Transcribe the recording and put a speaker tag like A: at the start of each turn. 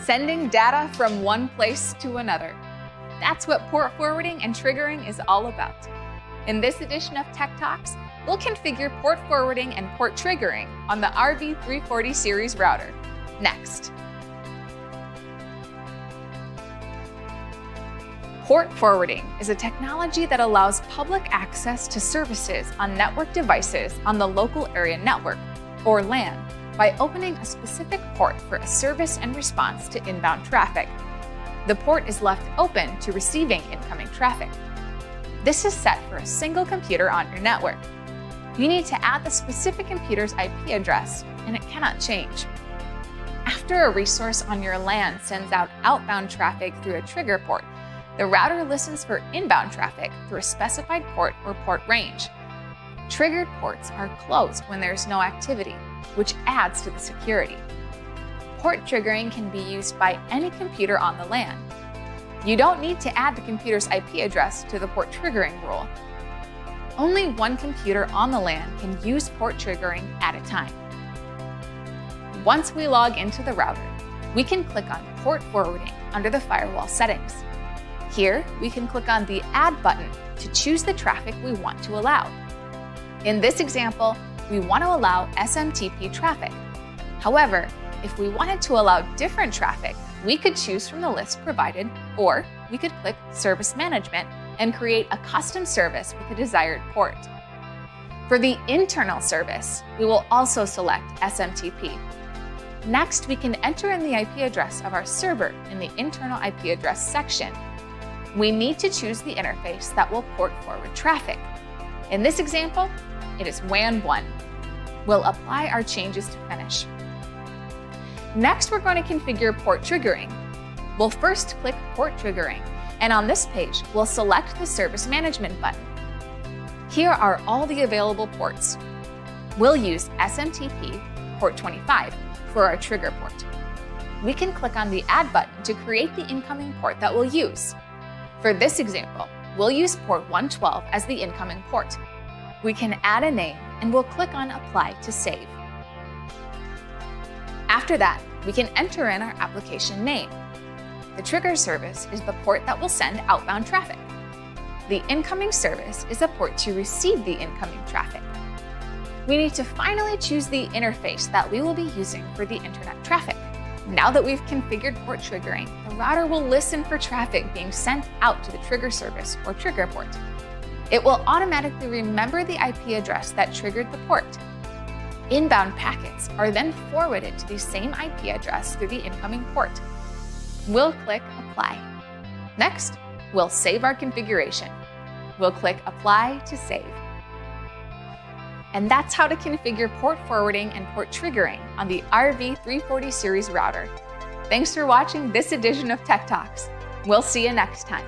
A: sending data from one place to another. That's what port forwarding and triggering is all about. In this edition of Tech Talks, we'll configure port forwarding and port triggering on the RV340 series router. Next. Port forwarding is a technology that allows public access to services on network devices on the local area network, or LAN, by opening a specific port for a service and response to inbound traffic. The port is left open to receiving incoming traffic. This is set for a single computer on your network. You need to add the specific computer's IP address, and it cannot change. After a resource on your LAN sends out outbound traffic through a trigger port, the router listens for inbound traffic through a specified port or port range. Triggered ports are closed when there's no activity, which adds to the security. Port triggering can be used by any computer on the LAN. You don't need to add the computer's IP address to the port triggering rule. Only one computer on the LAN can use port triggering at a time. Once we log into the router, we can click on port forwarding under the firewall settings. Here, we can click on the Add button to choose the traffic we want to allow. In this example, we want to allow SMTP traffic. However, if we wanted to allow different traffic, we could choose from the list provided, or we could click Service Management and create a custom service with a desired port. For the internal service, we will also select SMTP. Next, we can enter in the IP address of our server in the internal IP address section. We need to choose the interface that will port forward traffic. In this example, it is WAN 1. We'll apply our changes to finish. Next, we're going to configure port triggering. We'll first click Port Triggering, and on this page, we'll select the Service Management button. Here are all the available ports. We'll use SMTP port 25 for our trigger port. We can click on the Add button to create the incoming port that we'll use. For this example, we'll use port 112 as the incoming port. We can add a name, and we'll click on Apply to save. After that, we can enter in our application name. The trigger service is the port that will send outbound traffic. The incoming service is a port to receive the incoming traffic. We need to finally choose the interface that we will be using for the internet traffic. Now that we've configured port triggering, the router will listen for traffic being sent out to the trigger service or trigger port. It will automatically remember the IP address that triggered the port. Inbound packets are then forwarded to the same IP address through the incoming port. We'll click Apply. Next, we'll save our configuration. We'll click Apply to save. And that's how to configure port forwarding and port triggering on the RV340 series router. Thanks for watching this edition of Tech Talks. We'll see you next time.